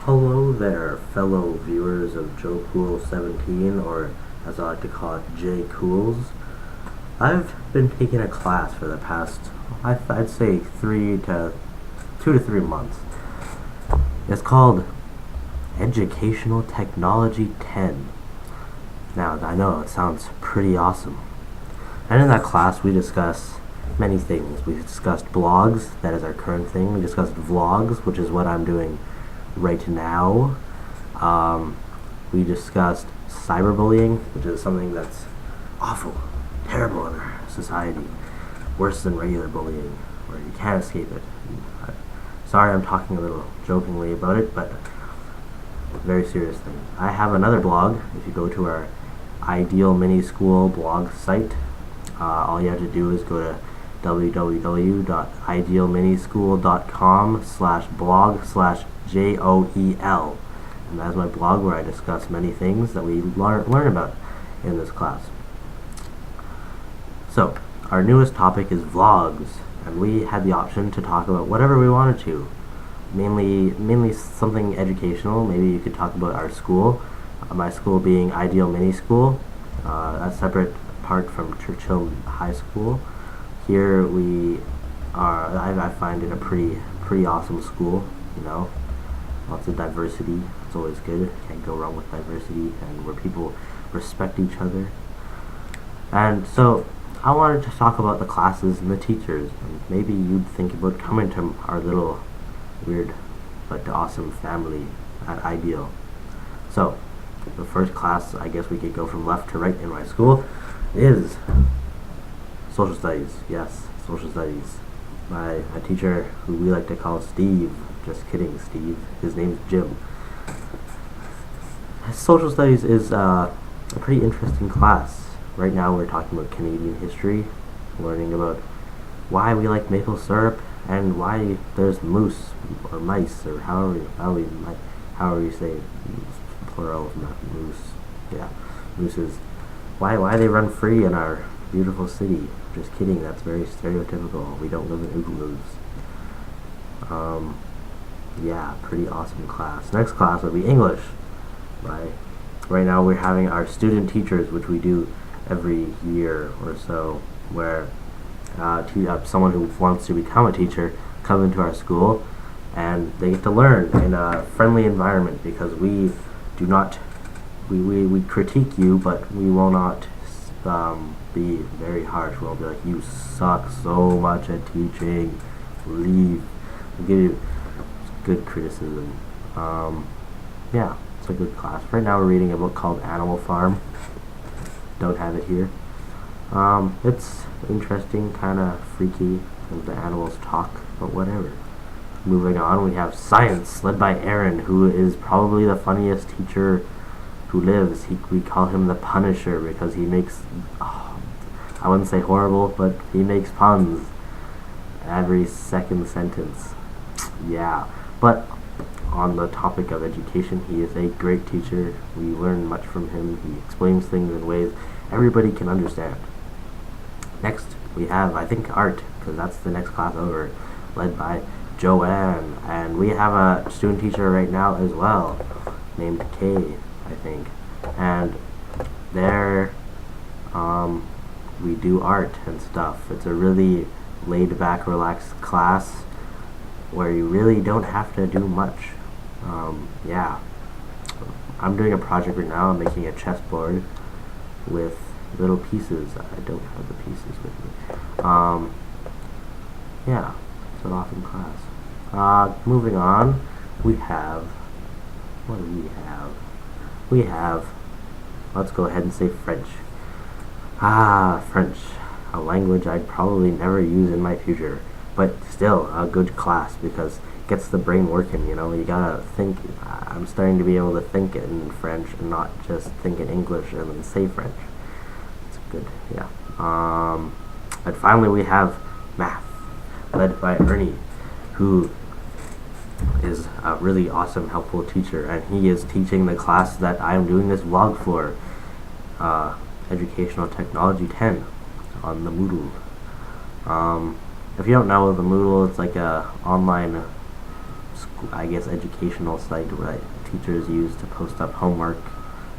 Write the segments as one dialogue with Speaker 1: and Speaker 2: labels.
Speaker 1: Hello there, fellow viewers of Joe Cool 17, or as I like to call it, J Cools. I've been taking a class for the past, I'd say 2 to 3 months. It's called Educational Technology 10. Now, I know it sounds pretty awesome. And in that class, we discuss many things. We discussed blogs, that is our current thing. We discussed vlogs, which is what I'm doing right now. We discussed cyberbullying, which is something that's awful, terrible in our society, worse than regular bullying, where you can't escape it. Sorry, I'm talking a little jokingly about it, but very serious thing. I have another blog. If you go to our Ideal Mini School blog site, all you have to do is go to www.idealminischool.com/blog/JOEL, and that's my blog where I discuss many things that we learn about in this class. So, our newest topic is vlogs, and we had the option to talk about whatever we wanted to. Mainly something educational. Maybe you could talk about our school. My school being Ideal Mini School, a separate part from Churchill High School. Here we are. I find it a pretty awesome school. You know, lots of diversity. It's always good. Can't go wrong with diversity, and where people respect each other. And so I wanted to talk about the classes and the teachers, and maybe you'd think about coming to our little weird but awesome family at Ideal. So the first class, I guess we could go from left to right in my school, is social studies. Yes, social studies. My teacher, who we like to call Steve. Just kidding, Steve. His name's Jim. Social studies is a pretty interesting class. Right now we're talking about Canadian history, learning about why we like maple syrup and why there's moose or mice or however you say plural, not moose. Yeah, mooses. Why they run free in our beautiful city. Just kidding, that's very stereotypical. We don't live in igloos. Yeah, pretty awesome class. Next class would be English. Right now we're having our student teachers, which we do every year or so, where someone who wants to become a teacher come into our school and they get to learn in a friendly environment, because we do not we critique you, but we will not be very harsh. We'll be like, you suck so much at teaching, leave. We'll give you good criticism. Yeah, it's a good class. Right now we're reading a book called Animal Farm. Don't have it here. It's interesting, kind of freaky, as the animals talk, but whatever. Moving on, we have science, led by Aaron, who is probably the funniest teacher who lives. We call him the Punisher because he makes, I wouldn't say horrible, but he makes puns every second sentence. Yeah, but on the topic of education, he is a great teacher. We learn much from him. He explains things in ways everybody can understand. Next, we have, I think, art, because that's the next class over, led by Joanne. And we have a student teacher right now as well, named Kay, I think. And there, we do art and stuff. It's a really laid-back, relaxed class where you really don't have to do much. Yeah. I'm doing a project right now. I'm making a chessboard with little pieces. I don't have the pieces with me. Yeah, it's an awesome class. Moving on, we have, what do we have? We have, let's go ahead and say French. French, a language I'd probably never use in my future, but still a good class because it gets the brain working, you know. You gotta think. I'm starting to be able to think in French and not just think in English and then say French. It's good, yeah. And finally we have math, led by Ernie, who is a really awesome, helpful teacher, and he is teaching the class that I'm doing this vlog for, Educational Technology 10, on the Moodle. If you don't know the Moodle, it's like a online I guess, educational site that teachers use to post up homework,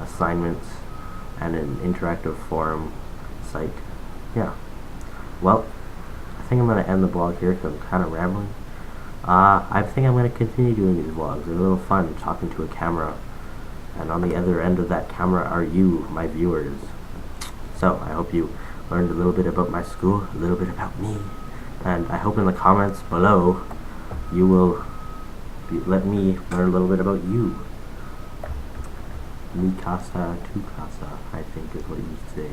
Speaker 1: assignments, and an interactive forum site. Yeah. Well, I think I'm going to end the blog here because I'm kind of rambling. I think I'm going to continue doing these vlogs. They're a little fun talking to a camera, and on the other end of that camera are you, my viewers. So I hope you learned a little bit about my school, a little bit about me, and I hope in the comments below you will let me learn a little bit about you. Mi casa, tu casa, I think is what you say.